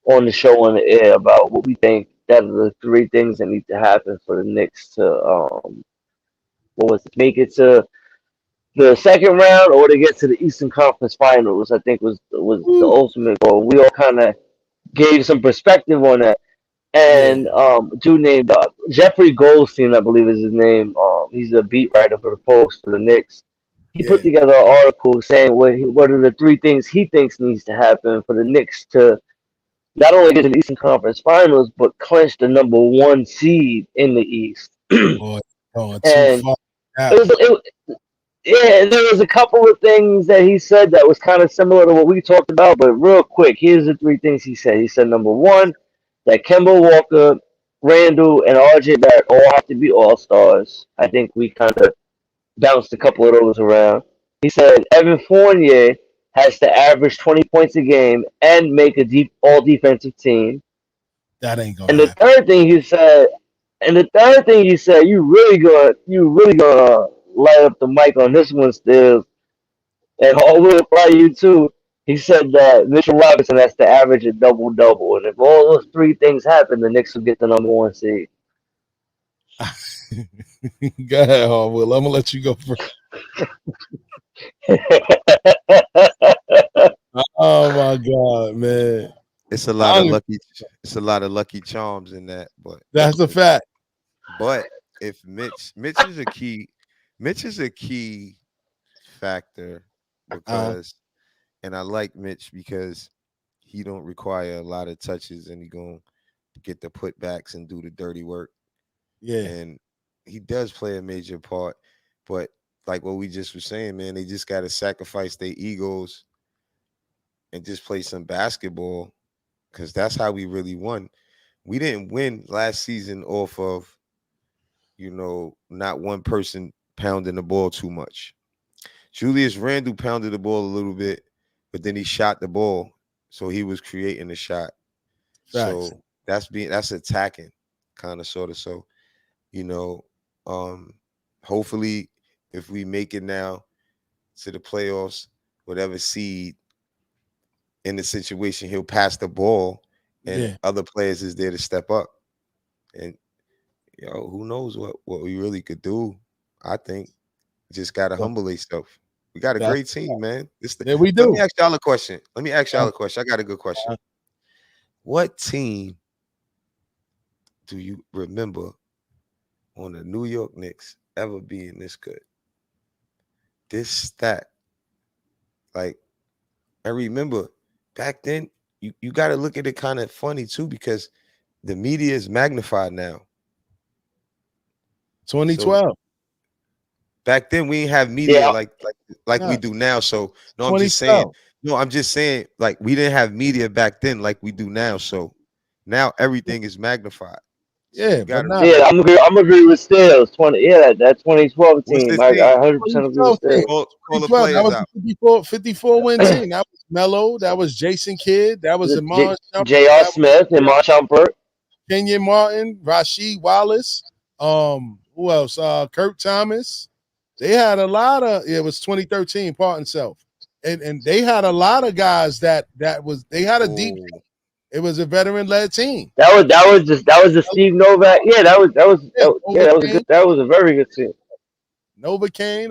the show on the air about what we think that are the three things that need to happen for the Knicks to make it to the second round or to get to the Eastern Conference Finals. I think was the ultimate goal. We all kind of gave some perspective on that. And dude named Jeffrey Goldstein, I believe is his name. He's a beat writer for the Post for the Knicks. He put together an article saying what are the three things he thinks needs to happen for the Knicks to not only get to the Eastern Conference Finals, but clinch the number 1 seed in the East. And there was a couple of things that he said that was kind of similar to what we talked about, but real quick, here's the three things he said. He said, number 1, that Kemba Walker, Randle, and RJ Barrett all have to be all-stars. I think we kind of bounced a couple of those around. He said Evan Fournier has to average 20 points a game and make a all-defensive team. That ain't going. And the third thing he said, you really gonna light up the mic on this one still, and all will apply you too. He said that Mitchell Robinson has to average a double-double, and if all those three things happen, the Knicks will get the number 1 seed. Go ahead, Harwell. I'm gonna let you go first. Oh my God, man. It's a lot I of don't even, lucky. It's a lot of lucky charms in that, but that's a fact. but if Mitch is a key, Mitch is a key factor Uh, because, and I like Mitch because he don't require a lot of touches and he gonna get the putbacks and do the dirty work, yeah, and he does play a major part. But like what we just were saying, man, they just got to sacrifice their egos and just play some basketball because that's how we really won. We didn't win last season off of, not one person pounding the ball too much. Julius Randle pounded the ball a little bit, but then he shot the ball. So he was creating the shot. facts. So that's attacking kind of sort of. So, you know, um, hopefully if we make it now to the playoffs, whatever seed in the situation, he'll pass the ball and Yeah, other players is there to step up. And who knows what we really could do. I think just gotta so humble yourself. We got a that's great team, man. yeah, we Let me do. ask y'all a question. Uh, I got a good question. uh, What team do you remember on the New York Knicks ever being this good? This stat. Like, I remember back then, you got to look at it kind of funny too, because the media is magnified now. So 2012. back then we didn't have media Yeah, like we No, do now. So no, I'm just saying, 2012. like we didn't have media back then like we do now. So now everything is magnified. So Yeah, you but gotta not yeah, remember I'm agree with Stills. 20, yeah, that 2012 what's team. this I team? 100% agree with 2012 team. Stills. Call the 2012. That players was the out. 54 win team. That was Melo. That was Jason Kidd. That was J- Amon Shumpert. J.R. That was Smith and Marshawn Burt. Kenyon Martin, Rasheed Wallace. Who else? Kurt Thomas. They had a lot of. It was 2013. Part and self, and they had a lot of guys that was. They had a deep. Oh, It was a veteran led team. That was the Steve Novak. Yeah, Yeah, that was a good, that was a very good team. Novocaine.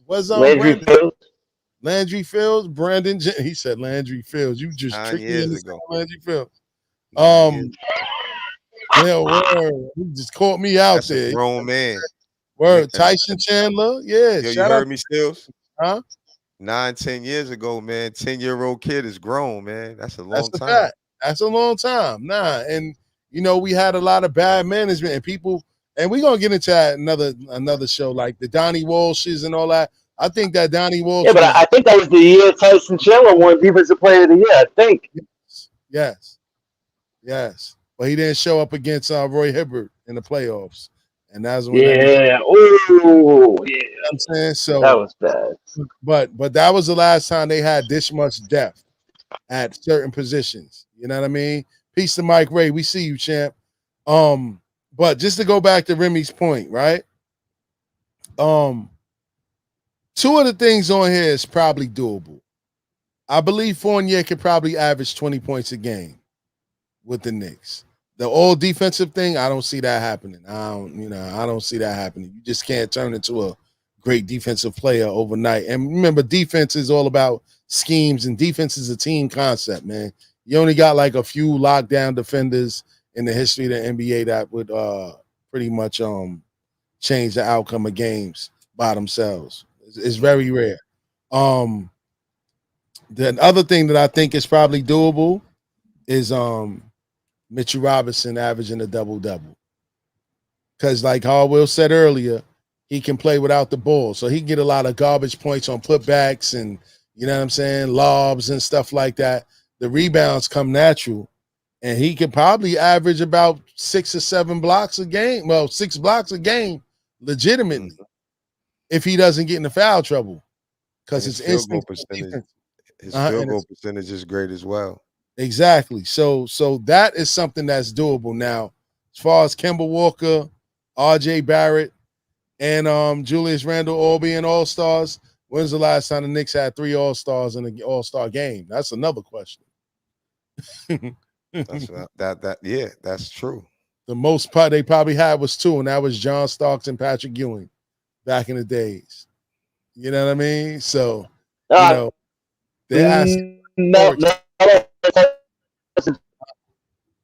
Was Landry Brandon Fields. Landry Fields, he said Landry Fields. You just 9 tricked me years into ago. saying Landry Fields. 9 years. Yeah, word. He just caught me out That's a there. grown man. Word. Tyson Chandler. Yeah, Yo, you shout out. heard me, Stills? Huh? 9, 10 years ago, man. 10-year-old kid is grown, man. That's a That's long the time. fact. That's a long time. Nah, and we had a lot of bad management and people, and we're gonna get into that another show, like the Donnie Walshes and all that. I think that Donnie Yeah, Walsh but was I think that was the year Tyson Chandler won Defensive Player of the Year. I think. yes, yes, but he didn't show up against Roy Hibbert in the playoffs, and that's when everything. Yeah. Ooh. Yeah. I'm saying That so, was bad. but that was the last time they had this much depth at certain positions. You know what I mean? Peace to Mike Ray. We see you, champ. But just to go back to Remy's point, right? Um, two of the things on here is probably doable. I believe Fournier could probably average 20 points a game with the Knicks. The all defensive thing, I don't see that happening. I don't see that happening. You just can't turn into a great defensive player overnight. And remember, defense is all about schemes, and defense is a team concept, man. You only got like a few lockdown defenders in the history of the NBA that would pretty much change the outcome of games by themselves. It's very rare. The other thing that I think is probably doable is Mitchell Robinson averaging a double-double. Because like Harwell said earlier, he can play without the ball. So he can get a lot of garbage points on putbacks and, you know what I'm saying, lobs and stuff like that. The rebounds come natural. And he could probably average about 6 or 7 blocks a game. Well, 6 blocks a game legitimately if he doesn't get into foul trouble. And Because his his field goal instincts on percentage, defense. And it's percentage is great as well. exactly. So that is something that's doable. Now, as far as Kemba Walker, RJ Barrett, and Julius Randle all being all-stars, when's the last time the Knicks had 3 all-stars in an all-star game? That's another question. That's yeah, that's true. The most part they probably had was two, and that was John Starks and Patrick Ewing back in the days. You know what I mean? So, you know, they're asking Melo,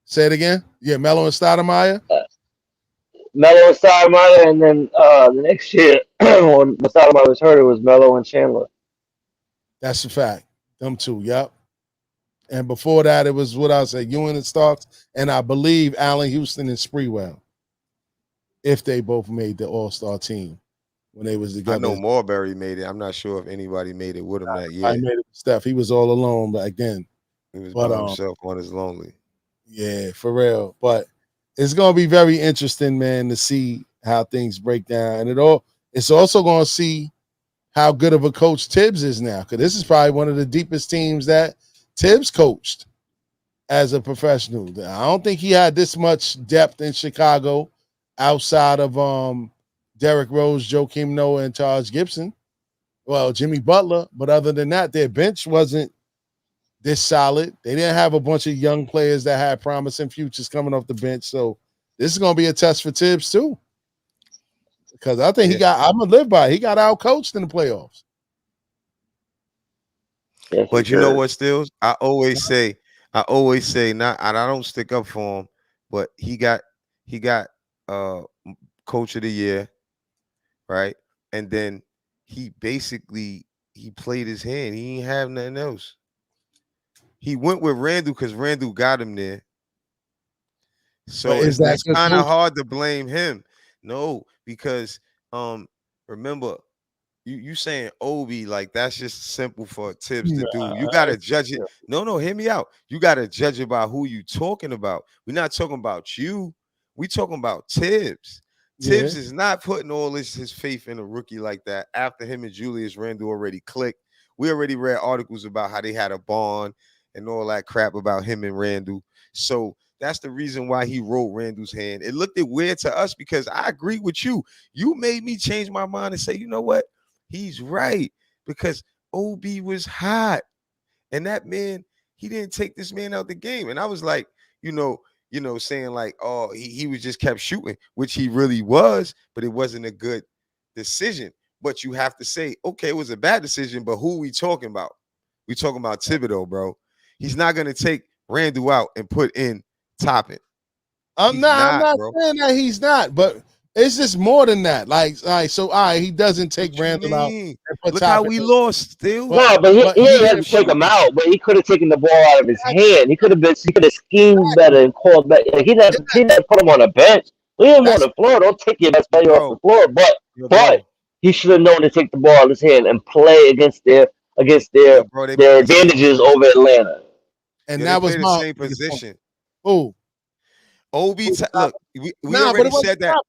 say it again. Yeah, Melo and Stoudemire. Melo and Stoudemire, and then the next year when Stoudemire was hurt, it was Melo and Chandler. That's a fact. Them two, yep. And before that, it was what I say, Ewing and Starks, and I believe Allen Houston and Sprewell, if they both made the All-Star team when they was together. I know Marbury made it. I'm not sure if anybody made it with him that year. I made it with Steph. He was all alone back then. He was by himself on his lonely. Yeah, for real. But it's gonna be very interesting, man, to see how things break down. And it's also gonna see how good of a coach Tibbs is now. Because this is probably one of the deepest teams that Tibbs coached as a professional. I don't think he had this much depth in Chicago outside of Derrick Rose, Joakim Noah, and Taj Gibson. Well, Jimmy Butler. But other than that, their bench wasn't this solid. They didn't have a bunch of young players that had promising futures coming off the bench. So this is going to be a test for Tibbs too. Because I think I'm going to live by it. He got out-coached in the playoffs. Yes, but you know what, Stills? I always say, not, and I don't stick up for him, but he got coach of the year, right? And then he played his hand. He ain't have nothing else. He went with Randle because Randle got him there. So it's kind of hard to blame him. No, because remember, you saying Obi, like that's just simple for Tibbs to do. You gotta judge it. No, hear me out. You gotta judge it by who you talking about. We're not talking about you. We talking about Tibbs. Tibbs is not putting all his faith in a rookie like that after him and Julius Randle already clicked. We already read articles about how they had a bond and all that crap about him and Randle. So that's the reason why he wrote Randle's hand. It looked weird to us because I agree with you. You made me change my mind and say, you know what? He's right, because OB was hot. And that man, he didn't take this man out the game. And I was like, saying like, oh, he was just kept shooting, which he really was, but it wasn't a good decision. But you have to say, okay, it was a bad decision, but who we talking about? We talking about Thibodeau, bro. He's not going to take Randle out and put in Toppin. I'm not saying that he's not, but it's just more than that. Like, all right, he doesn't take Randle out. Look how we lost still. No, but he didn't have to take him out, but he could have taken the ball out of his hand. He could have schemed better and called back. Like, he didn't put him on a bench. Leave him on the floor. Don't take your best player off the floor. But he should have known to take the ball out of his hand and play against their advantages over Atlanta. And that was the same position. Oh, Obi, look, we already said that.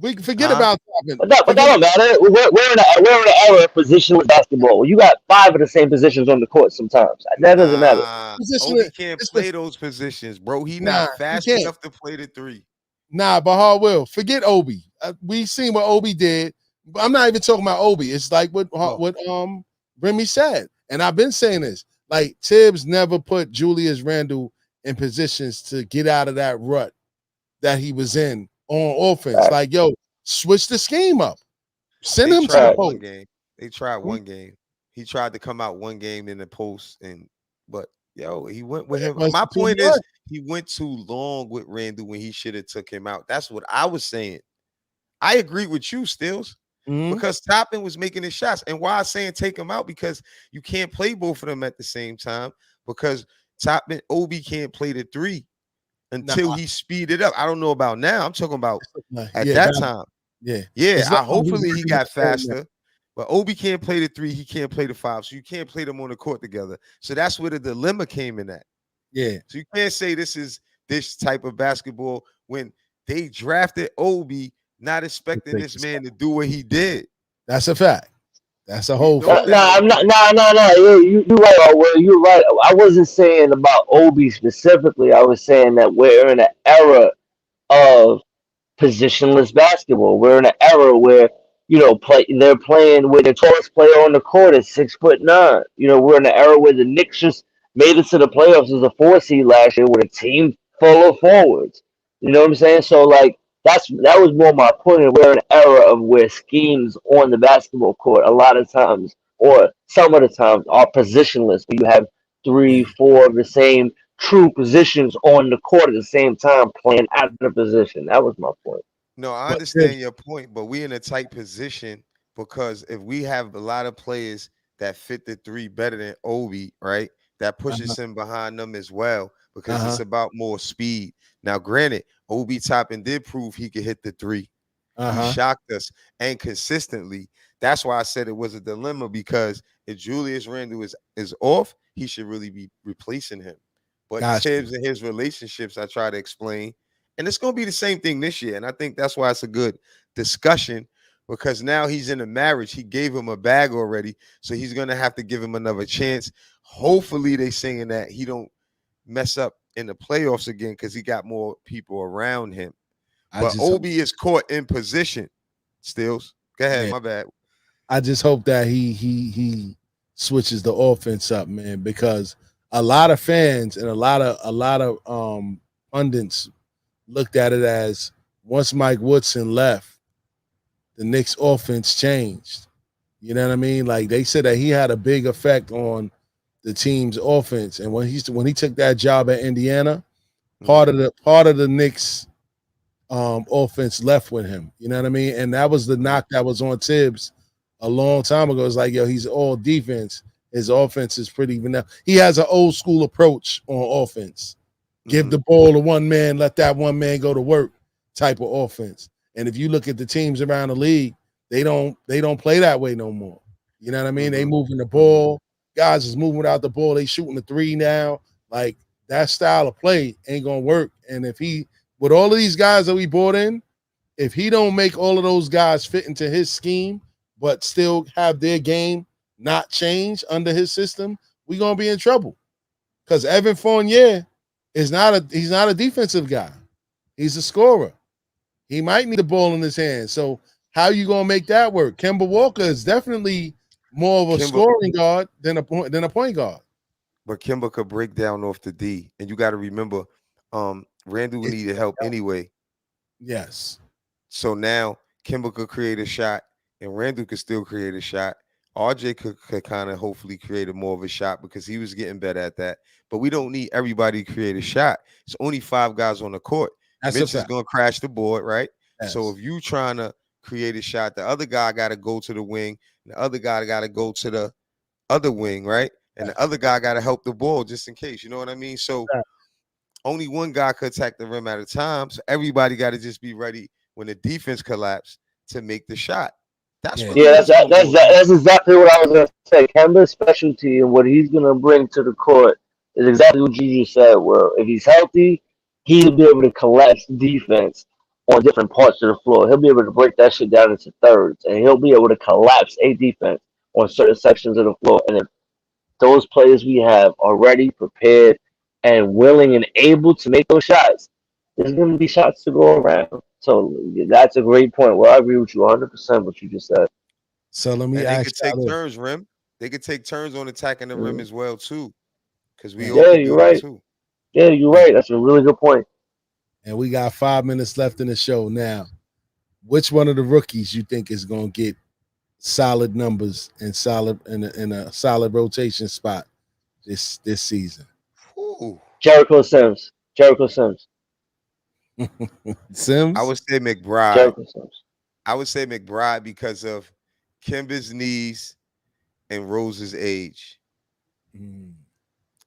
We can forget about Toppin. But that don't matter. We're in an era of positionless basketball. You got 5 of the same positions on the court sometimes. That doesn't matter. Obi can't play those positions, bro. He not fast enough to play the 3. Nah, but hard will. Forget Obi. We seen what Obi did. I'm not even talking about Obi. It's like what Remy said. And I've been saying this. Like, Tibbs never put Julius Randle in positions to get out of that rut that he was in on offense. Right. Like, yo, switch the scheme up. Send him to the post. They tried one game. He tried to come out one game in the post, but he went with him. My point is, he went too long with Randle when he should have took him out. That's what I was saying. I agree with you, Stills. Because Toppin was making his shots. And why I'm saying take him out, because you can't play both of them at the same time, because Obi can't play the 3 until he speeded up. I don't know about now. I'm talking about at that time. Yeah. Hopefully he got faster. But Obi can't play the 3. He can't play the 5. So you can't play them on the court together. So that's where the dilemma came in at. Yeah. So you can't say this is this type of basketball when they drafted Obi not expecting this man to do what he did. That's a fact. That's a whole fact. No. You're right. Well, you're right. I wasn't saying about Obi specifically. I was saying that we're in an era of positionless basketball. We're in an era where they're playing with the tallest player on the court is 6'9". We're in an era where the Knicks just made it to the playoffs as a 4 seed last year with a team full of forwards. You know what I'm saying? So like that was more my point. And we're in an era of where schemes on the basketball court a lot of times, or some of the times, are positionless. Where you have three, Yeah. four of the same true positions on the court at the same time playing out of position. That was my point. No, I But understand Tibbs, your point, but we in a tight position because if we have a lot of players that fit the three better than Obi, right? That uh-huh, pushes him behind them as well because it's uh-huh, about more speed. Now, granted, Obi Toppin did prove he could hit the three. He uh-huh. shocked us and consistently. That's why I said it was a dilemma because if Julius Randle is off, he should really be replacing him. But Gotcha. Tibbs and his relationships, I try to explain, and it's going to be the same thing this year. And I think that's why it's a good discussion because now he's in a marriage. He gave him a bag already, so he's going to have to give him another chance. Hopefully, they saying that he don't mess up in the playoffs again because he got more people around him. I But just Obi is caught in position. Stills, go ahead. yeah. My bad. I just hope that he switches the offense up, man, because a lot of fans and a lot of pundits looked at it as once Mike Woodson left, the Knicks offense changed. You know what I mean? Like they said that he had a big effect on the team's offense. And when he took that job at Indiana, Mhm. part of the Knicks offense left with him. You know what I mean? And that was the Mhm. knock that was on Tibbs a long time ago. It's like, yo, he's all defense. His offense is pretty vanilla. He has an old school approach on offense. Give Mhm. the ball to one man, let that one man go to work type of offense. And if you look at the teams around the league, they don't play that way no more. You know what I mean? They Mhm. moving the Mhm. ball. Guys is moving without the ball. They shooting the three now. Like that style of play ain't gonna work. And if he with all of these guys that we brought in, if he don't make all of those guys fit into his scheme, but still have their game not change under his system, we gonna be in trouble. Because Evan Fournier he's not a defensive guy. He's a scorer. He might need the ball in his hand. So how you gonna make that work? Kemba Walker is definitely more of a Kimba, scoring guard than a point guard. but Kimba could break down off the D, and you got to remember, Randall It- needed help anyway. yes. So now Kimba could create a shot, and Randall could still create a shot. RJ could kind of hopefully create a more of a shot because he was getting better at that. But we don't need everybody to create a shot. It's only five guys on the court. That's a Mitch is fact. gonna crash the board, right? So Yes. if you trying to create a shot, the other guy got to go to the wing, and the other guy got to go to the other wing, right? And the other guy got to help the ball just in case. You know what I mean? So only one guy could attack the rim at a time. So everybody got to just be ready when the defense collapse to make the shot. That's Yeah. really Yeah, what's gonna boil down. that's exactly what I was gonna say. Kemba's specialty and what he's gonna bring to the court is exactly what you just said. Well, if he's healthy, he'll be able to collapse defense on different parts of the floor. He'll be able to break that shit down into thirds, and he'll be able to collapse a defense on certain sections of the floor. And if those players we have are ready, prepared, and willing and able to make those shots, there's gonna be shots to go around. So that's a great point. Well, I agree with you 100% what you just said. So let me And they ask could take y'all this. turns, rim. They could take turns on attacking the rim Mhm. as well too, because we And, all Yeah, could you're do that right. too. Yeah, you're and right. That's a really good point. and we got 5 minutes left in the show now. Which one of the rookies you think is going to get solid numbers and solid in a solid rotation spot this season? Ooh. Jericho Sims. Jericho Sims. I Sims? would say McBride. Jericho Sims. I would say McBride because of Kimba's knees and Rose's age, Mm. and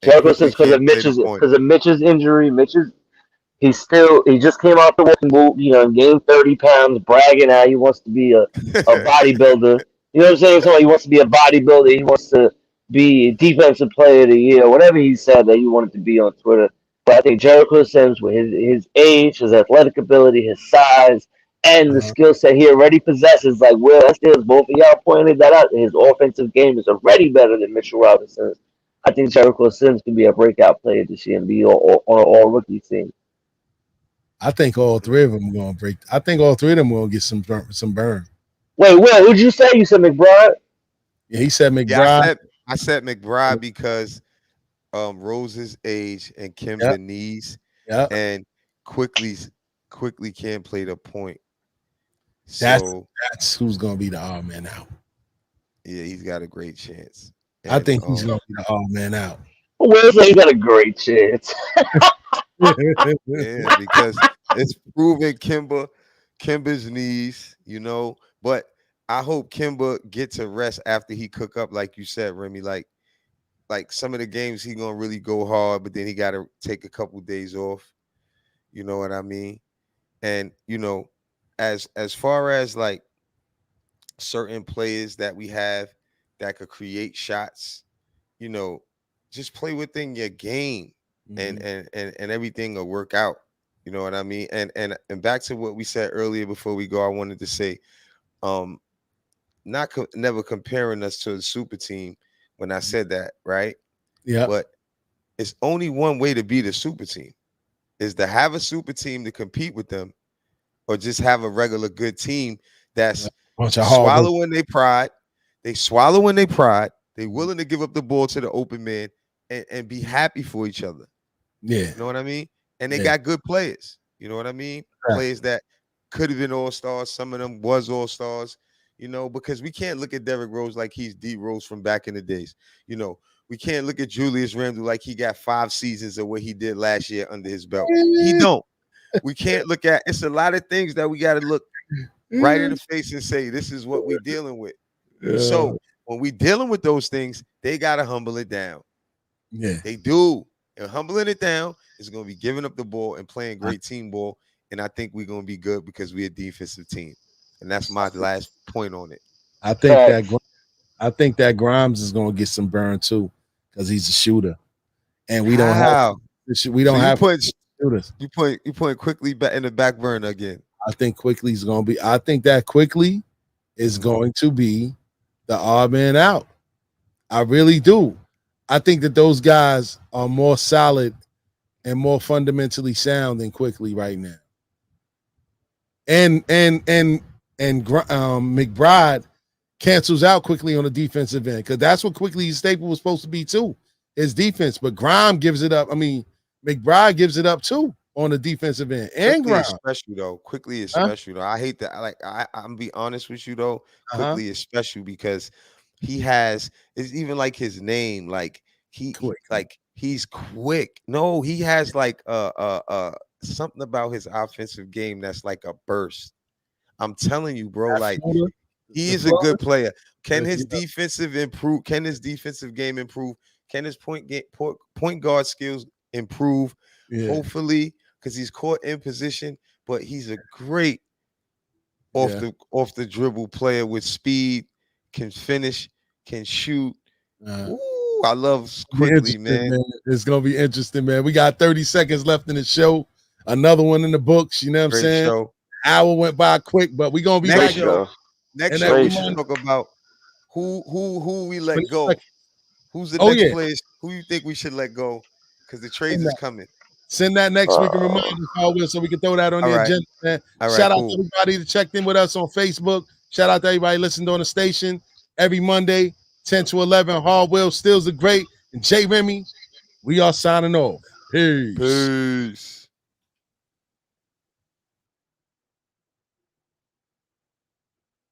Jericho quickly Sims can't play the point. because of Mitch's injury. He just came out the walking boot, and gained 30 pounds, bragging how he wants to be a bodybuilder. You know what I'm saying? So he wants to be a bodybuilder. He wants to be defensive player of the year, whatever he said that he wanted to be on Twitter. But I think Jericho Sims, with his age, his athletic ability, his size, and the Uh-huh. skill set he already possesses, like Will Estes, both of y'all pointed that out. His offensive game is already better than Mitchell Robinson's. I think Jericho Sims can be a breakout player this year and be on an all rookie team. I think all three of them going to break. I think all three of them going to get some burn. Wait, Will, who'd you say? You said McBride? Yeah, he said Yeah, McBride. I said McBride because Rose's age and Yep, Kimba knees yep. and quickly Quickly can't play the point. That's who's gonna be the odd man out. Yeah, he's got a great chance. I And think he's gonna be the odd man out. Well, he got a great chance. yeah, because it's proven Kimba's knees, but I hope Kimba gets a rest after he cook up, like you said, Remy. Like some of the games he gonna really go hard, but then he gotta take a couple days off. You know what I mean? And as far as like certain players that we have that could create shots, just play within your game, and everything will work out. You know what I mean? And back to what we said earlier before we go, I wanted to say, never comparing us to a super team when I said that, right? Yeah. But it's only one way to beat a super team, is to have a super team to compete with them, or just have a regular good team that's swallowing their pride. They swallowing their pride. They willing to give up the ball to the open man and be happy for each other. Yeah. You know what I mean? And they got good players. You know what I mean? Right. Players that could have been all-stars. Some of them was all-stars, because we can't look at Derrick Rose like he's D Rose from back in the days. We can't look at Julius Randle like he got 5 seasons of what he did last year under his belt. He don't. We can't look at, it's a lot of things that we got to look right in the face and say, this is what we're dealing with. Yeah. So when we dealing with those things, they got to humble it down. Yeah. They do. And humbling it down is going to be giving up the ball and playing great team ball. And I think we're going to be good because we're a defensive team. And that's my last point on it. I think that Grimes is going to get some burn too, because he's a shooter, and we don't have shooters. You point Quickly back in the back burner again. I think Quickly's going to be. I think that Quickly is going to be the odd man out. I really do. I think that those guys are more solid and more fundamentally sound than Quickly right now. And McBride cancels out Quickly on the defensive end, because that's what Quickly's staple was supposed to be too, is defense. But Grimes gives it up. I mean, McBride gives it up too on the defensive end. And Quickly is special though. Quickly is special though. I hate that. I'm gonna be honest with you though. Quickly is special because he has. It's even like his name. Like he's quick. No, he has like something about his offensive game that's like a burst. I'm telling you, bro. Like he is a good player. Can his defensive improve? Can his defensive game improve? Can his point guard skills improve? Yeah. Hopefully, because he's caught in position, but he's a great off the dribble player with speed, can finish, can shoot. Ooh, I love Quickly, man. It's gonna be interesting, man. We got 30 seconds left in the show. Another one in the books. You know what I'm saying? Show. Hour went by quick, but we're gonna be next back. Show. Next show, we should talk about who we let go. Who's the next players? Who you think we should let go? Because the trades is coming. Send that next week and remind us so we can throw that on the agenda, man. Shout out to everybody that checked in with us on Facebook. Shout out to everybody listening on the station every Monday, 10 to 11. Hardwell Stills are great. And J. Remy, we are signing off. Peace.